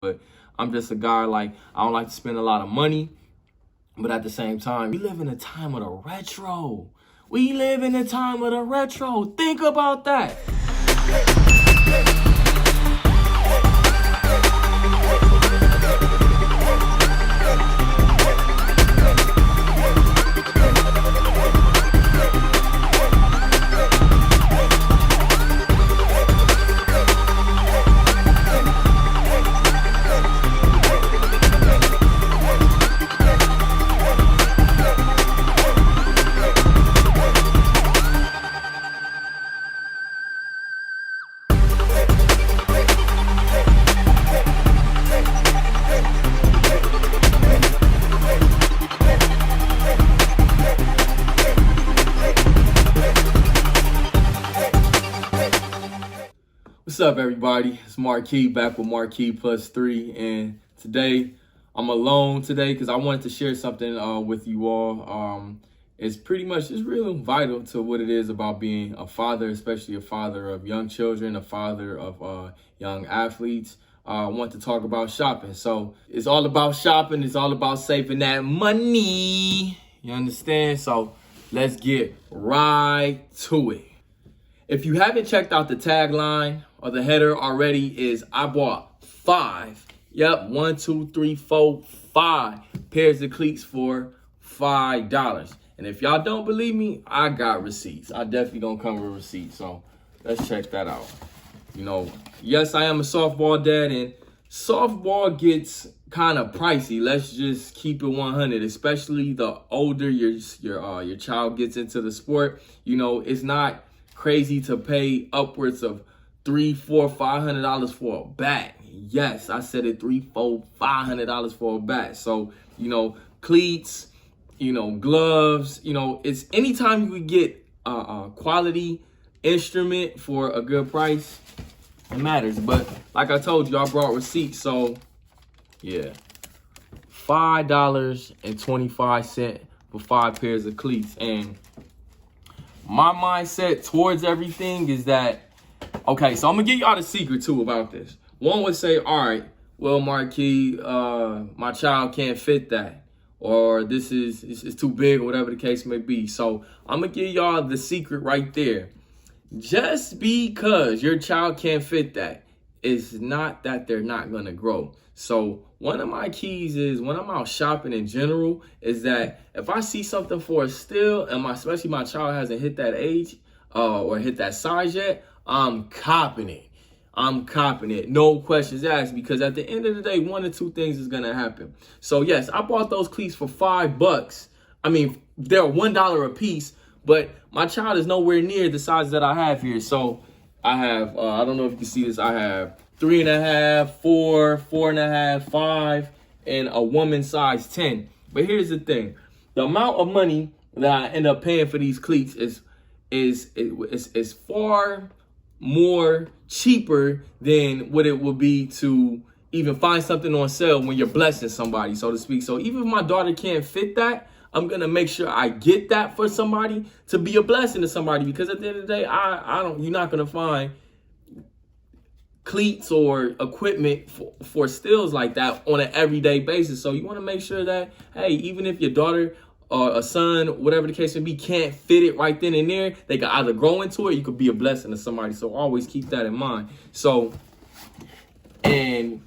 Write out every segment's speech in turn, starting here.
But I'm just a guy, like, I don't like to spend a lot of money. But at the same time, we live in a time of the retro. We live in a time of the retro. Think about that. What's up, everybody? It's Marquis back with Marquis Plus 3, and today I'm alone today because I wanted to share something with you all. It's real vital to what it is about being a father, especially a father of young children, a father of young athletes. I want to talk about shopping. So it's all about shopping. It's all about saving that money. You understand? So let's get right to it. If you haven't checked out the tagline or the header already, is I bought 5. Yep, 1, 2, 3, 4, 5 pairs of cleats for $5. And if y'all don't believe me, I got receipts. I definitely gonna come with receipts. So let's check that out. You know, yes, I am a softball dad, and softball gets kind of pricey. Let's just keep it 100, especially the older your child gets into the sport. You know, it's not crazy to pay upwards of $300, $400, $500 for a bat. Yes, I said it, $300, $400, $500 for a bat. So, you know, cleats, you know, gloves, you know, it's anytime you could get a quality instrument for a good price, it matters. But like I told you, I brought receipts. So yeah, $5.25 for 5 pairs of cleats. And my mindset towards everything is that, okay, so I'm gonna give y'all the secret too about this. One would say, all right, well, Marquis, my child can't fit that, or this is too big, or whatever the case may be. So I'm gonna give y'all the secret right there. Just because your child can't fit that, it's not that they're not gonna grow. So one of my keys is, when I'm out shopping in general, is that if I see something for a steal, and especially my child hasn't hit that age or hit that size yet, I'm copping it. I'm copping it. No questions asked, because at the end of the day, one or two things is gonna happen. So yes, I bought those cleats for $5. I mean, they're $1 a piece, but my child is nowhere near the size that I have here. So I have, I don't know if you can see this, I have 3.5, 4, 4.5, 5, and a woman size 10. But here's the thing: the amount of money that I end up paying for these cleats is far more cheaper than what it would be to even find something on sale when you're blessing somebody, so to speak. So even if my daughter can't fit that, I'm gonna make sure I get that for somebody to be a blessing to somebody, because at the end of the day, you're not gonna find cleats or equipment for steals like that on an everyday basis. So you want to make sure that, hey, even if your daughter or a son, whatever the case may be, can't fit it right then and there, they can either grow into it, you could be a blessing to somebody. So always keep that in mind. So, and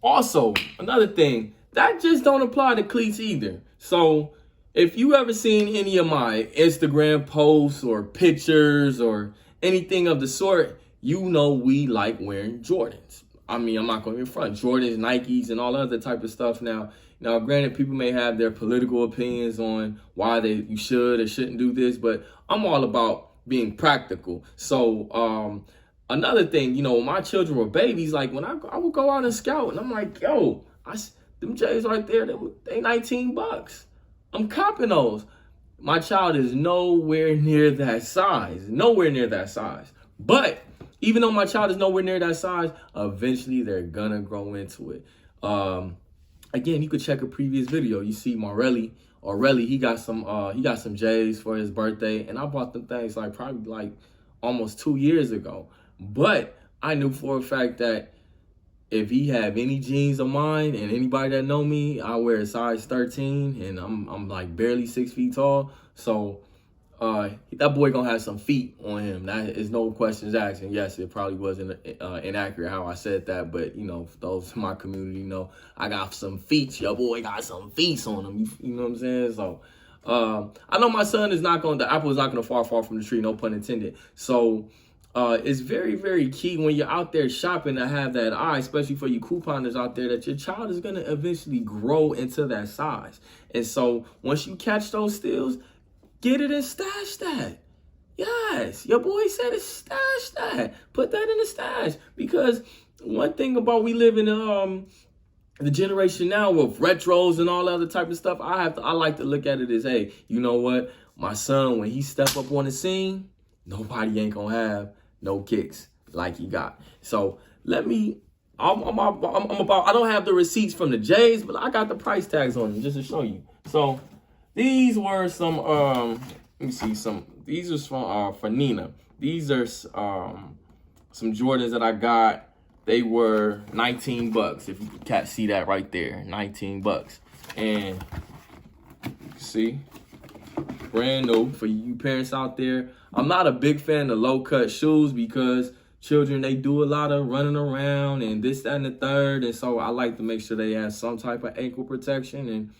also another thing, that just don't apply to cleats either. So if you ever seen any of my Instagram posts or pictures or anything of the sort, you know we like wearing Jordans. I mean, I'm not going to be in front. Jordans, Nikes, and all other type of stuff. Now, granted, people may have their political opinions on why you should or shouldn't do this, but I'm all about being practical. So, another thing, you know, when my children were babies, like when I would go out and scout, and I'm like, yo, them J's right there, they $19. I'm copping those. My child is nowhere near that size. Nowhere near that size. But even though my child is nowhere near that size, eventually they're gonna grow into it. Again, you could check a previous video. You see my Relli, he got some J's for his birthday, and I bought them things probably almost 2 years ago. But I knew for a fact that if he have any jeans of mine, and anybody that know me, I wear a size 13, and I'm like barely 6 feet tall. So that boy gonna have some feet on him. That is no questions asked. And yes, it probably wasn't inaccurate how I said that, but you know, those in my community know I got some feet. Your boy got some feet on him. You know what I'm saying? So I know my son is not going. The apple is not gonna fall far from the tree. No pun intended. So it's very, very key when you're out there shopping to have that eye, especially for you couponers out there, that your child is gonna eventually grow into that size. And so once you catch those steals, get it and stash that. Yes, your boy said it, stash that. Put that in the stash. Because one thing about we live in the generation now with retros and all other type of stuff, I like to look at it as, hey, you know what? My son, when he step up on the scene, nobody ain't gonna have no kicks like he got. So let me, I don't have the receipts from the J's, but I got the price tags on them just to show you. So these were some, let me see, these are from, for Nina. These are some Jordans that I got. They were 19 bucks. If you can see that right there, 19 bucks. And see, brand new for you parents out there. I'm not a big fan of low cut shoes because children, they do a lot of running around and this, that, and the third. And so I like to make sure they have some type of ankle protection. And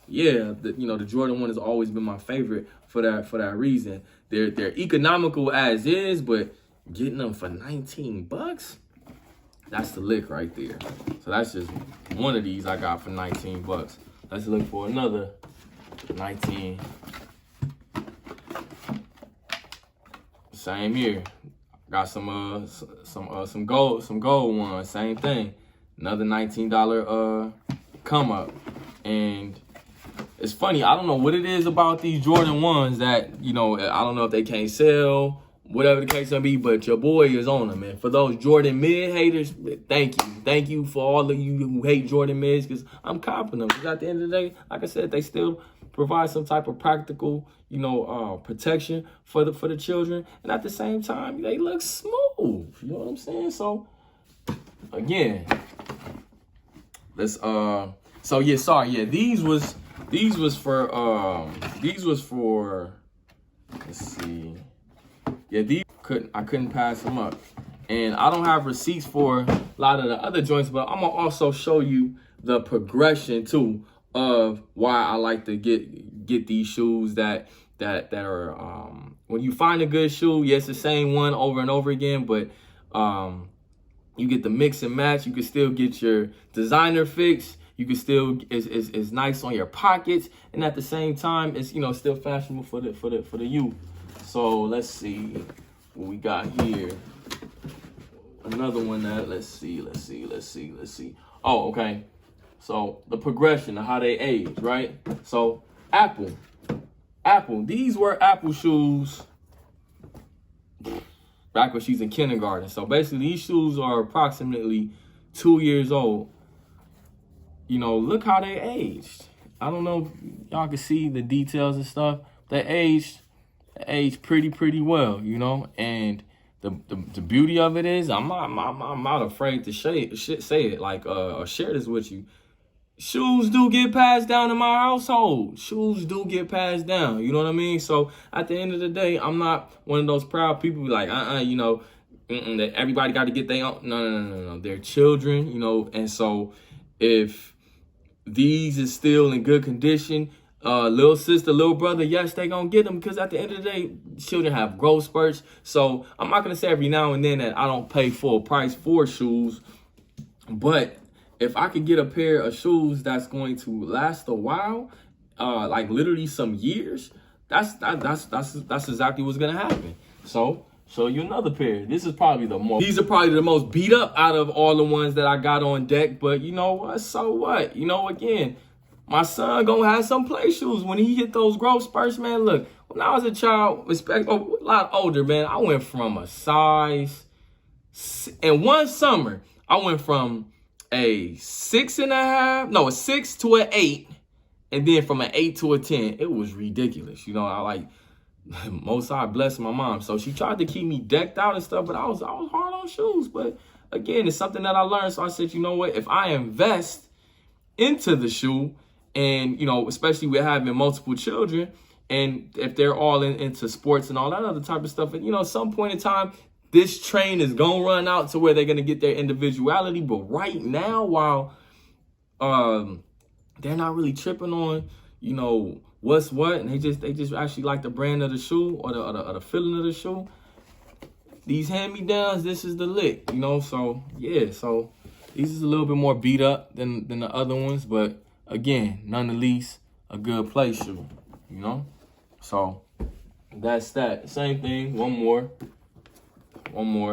yeah, the Jordan 1 has always been my favorite for that reason. They're economical as is, but getting them for 19 bucks, that's the lick right there. So that's just one of these I got for 19 bucks. Let's look for another 19. Same here. Got some gold ones. Same thing. Another $19 come up. And it's funny, I don't know what it is about these Jordan 1s that, I don't know if they can't sell, whatever the case may be, but your boy is on them, man. For those Jordan mid haters, thank you. Thank you for all of you who hate Jordan mids, because I'm copping them. Because at the end of the day, like I said, they still provide some type of practical, protection for the children. And at the same time, they look smooth. You know what I'm saying? So, again, let's, these was for, let's see. Yeah, I couldn't pass them up. And I don't have receipts for a lot of the other joints, but I'm gonna also show you the progression too of why I like to get these shoes that are when you find a good shoe, yes, the same one over and over again, but you get the mix and match. You can still get your designer fix. You can still it's nice on your pockets, and at the same time, it's still fashionable for the youth. So let's see what we got here. Another one that let's see. Oh, okay. So the progression of how they age, right? So Apple. These were Apple shoes back when she's in kindergarten. So basically, these shoes are approximately 2 years old. Look how they aged. I don't know if y'all can see the details and stuff. They aged pretty well, and the beauty of it is I'm not afraid to say it like or share this with you. Shoes do get passed down in my household. Shoes do get passed down. You know what I mean? So at the end of the day, I'm not one of those proud people who like, that everybody got to get their own. No. They're children, and so if these is still in good condition, little sister, little brother, yes, they gonna get them, because at the end of the day, children have growth spurts. So I'm not gonna say every now and then that I don't pay full price for shoes, but if I could get a pair of shoes that's going to last a while, like literally some years, that's exactly what's gonna happen. So show you another pair. These are probably the most beat up out of all the ones that I got on deck. But you know what? So what? Again, my son gonna have some play shoes when he hit those growth spurts, man. Look, when I was a child, a lot older, man, I went from a size, in one summer, I went from a 6 to an 8, and then from an 8 to a 10. It was ridiculous. Most I bless my mom. So she tried to keep me decked out and stuff, but I was hard on shoes. But again, it's something that I learned. So I said, you know what? If I invest into the shoe, and, you know, especially with having multiple children, and if they're all into sports and all that other type of stuff, and, you know, at some point in time, this train is going to run out to where they're going to get their individuality. But right now, while they're not really tripping on, you know, what's what, and they just actually like the brand of the shoe or the feeling of the shoe, these hand-me-downs, this is the lick, you know. So yeah, so these is a little bit more beat up than the other ones, but again, none the least a good play shoe, you know. So that's that. Same thing, one more.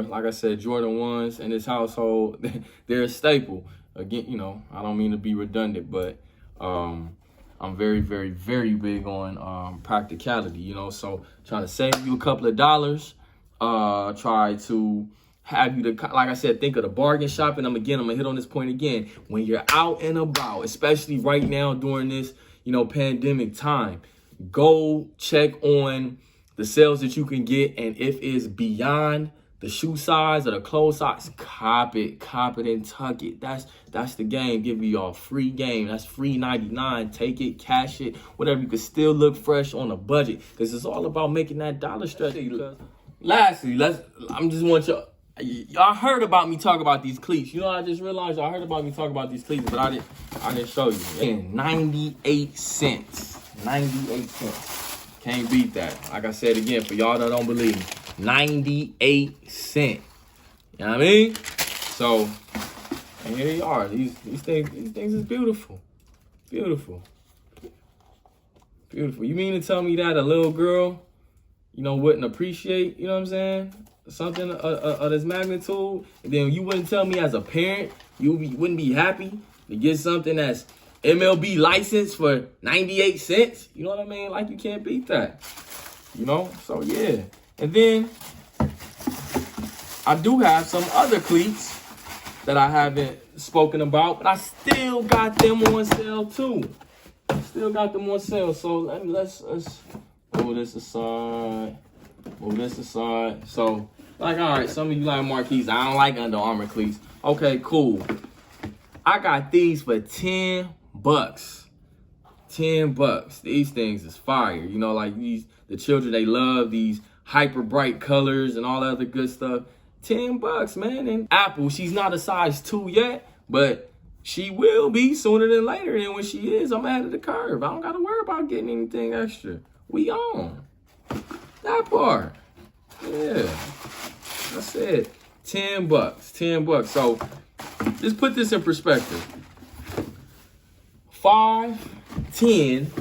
Like I said, Jordan 1s in this household, they're a staple. Again, you know, I don't mean to be redundant, but I'm very, very, very big on practicality, you know. So trying to save you a couple of dollars, try to have you to, like I said, think of the bargain shopping. I'm gonna hit on this point again. When you're out and about, especially right now during this, you know, pandemic time, go check on the sales that you can get, and if it's beyond the shoe size or the clothes size, cop it and tuck it. That's the game. Give you y'all free game. That's free 99. Take it, cash it, whatever. You can still look fresh on a budget, because it's all about making that dollar stretch. Lastly, I'm just want y'all heard about me talk about these cleats. You know, I just realized y'all heard about me talk about these cleats, but I didn't show you. Again, 98 cents. 98 cents. Can't beat that. Like I said again, for y'all that don't believe me, 98 cents. You know what I mean? So, and here they are. These things is beautiful. Beautiful. Beautiful. You mean to tell me that a little girl, you know, wouldn't appreciate, you know what I'm saying, something of this magnitude? And then you wouldn't tell me as a parent you wouldn't be happy to get something that's MLB license for 98 cents. You know what I mean? Like, you can't beat that. You know? So, yeah. And then I do have some other cleats that I haven't spoken about, but I still got them on sale, too. Still got them on sale. So, let's move this aside. Move this aside. So, like, all right, some of you like marquees. I don't like Under Armour cleats. Okay, cool. I got these for $10. $10. These things is fire. You know, like the children, they love these hyper bright colors and all that other good stuff. $10, man. And Apple, she's not a size 2 yet, but she will be sooner than later. And when she is, I'm ahead of the curve. I don't got to worry about getting anything extra. We on that part. Yeah, that's it. $10. $10. So just put this in perspective. 5, 10.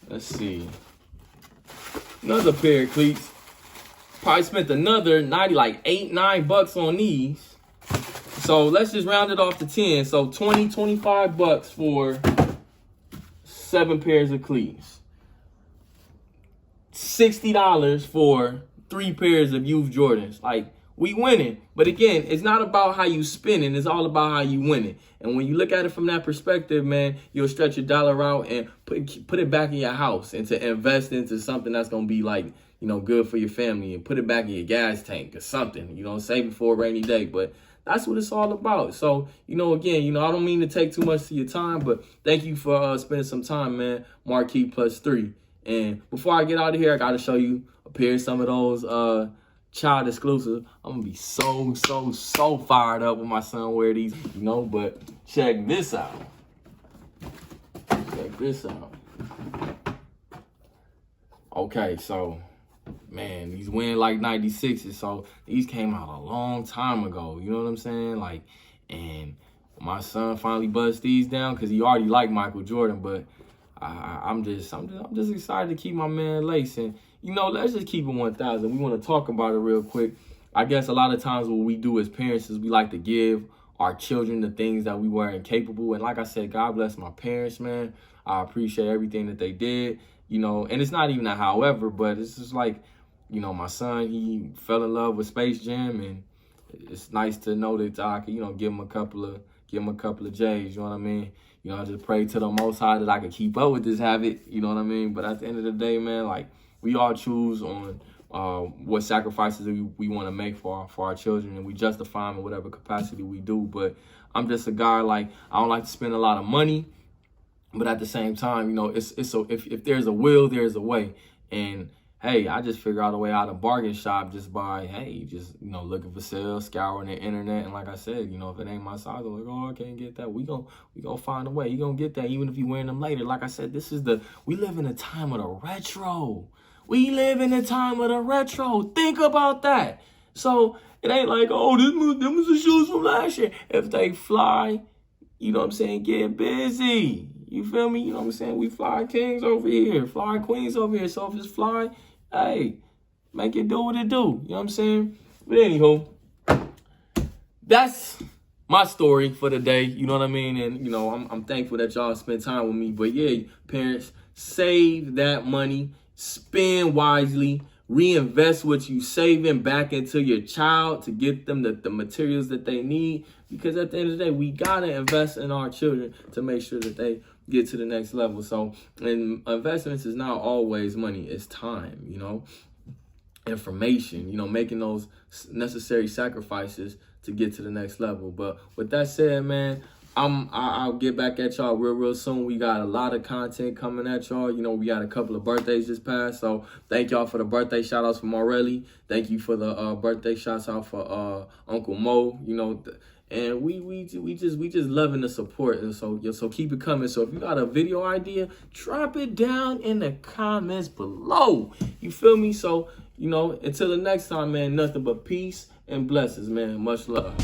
Let's see. Another pair of cleats. Probably spent another 90, like 8, 9 bucks on these. So let's just round it off to 10. So 20, 25 bucks for 7 pairs of cleats. $60 for 3 pairs of youth Jordans. Like, we winning. But again, it's not about how you spending. It's all about how you winning. And when you look at it from that perspective, man, you'll stretch your dollar out and put it back in your house and to invest into something that's going to be like, you know, good for your family, and put it back in your gas tank or something, you know, save it for a rainy day. But that's what it's all about. So, you know, again, you know, I don't mean to take too much of your time, but thank you for spending some time, man. Marquee plus 3. And before I get out of here, I got to show you a pair of some of those child exclusive. I'm gonna be so fired up when my son wear these, you know. But check this out. Check this out. Okay, so man, these win like 96s. So these came out a long time ago. You know what I'm saying? Like, and my son finally buzzed these down because he already liked Michael Jordan. But I'm just excited to keep my man lacing. You know, let's just keep it 1,000. We want to talk about it real quick. I guess a lot of times what we do as parents is we like to give our children the things that we weren't capable. And like I said, God bless my parents, man. I appreciate everything that they did, you know. And it's not even a however, but it's just like, you know, my son, he fell in love with Space Jam, and it's nice to know that I can, you know, give him a couple of J's, you know what I mean? You know, I just pray to the Most High that I can keep up with this habit, you know what I mean? But at the end of the day, man, like, we all choose on what sacrifices we want to make for our children, and we justify them in whatever capacity we do. But I'm just a guy, like, I don't like to spend a lot of money, but at the same time, you know, it's so if there's a will, there's a way. And hey, I just figure out a way out of bargain shop just by, hey, just, you know, looking for sales, scouring the internet. And like I said, you know, if it ain't my size, I'm like, oh, I can't get that. We gonna find a way. You gonna get that even if you wearing them later. Like I said, we live in a time of the retro. We live in a time of the retro. Think about that. So it ain't like, oh, them was the shoes from last year. If they fly, you know what I'm saying, get busy. You feel me? You know what I'm saying? We fly kings over here, fly queens over here. So if it's fly, hey, make it do what it do. You know what I'm saying? But anywho, that's my story for the day. You know what I mean? And, you know, I'm thankful that y'all spend time with me. But yeah, parents, save that money, spend wisely, reinvest what you saving back into your child to get them the materials that they need. Because at the end of the day, we got to invest in our children to make sure that they get to the next level. So, and investments is not always money. It's time, you know, information, you know, making those necessary sacrifices to get to the next level. But with that said, man, I'll get back at y'all real soon. We got a lot of content coming at y'all. You know, we got a couple of birthdays just passed. So thank y'all for the birthday shout outs from Relli. Thank you for the birthday shouts out for Uncle Mo, you know, and we just loving the support. And so keep it coming. So if you got a video idea, drop it down in the comments below. You feel me? So, you know, until the next time, man, nothing but peace and blessings, man. Much love.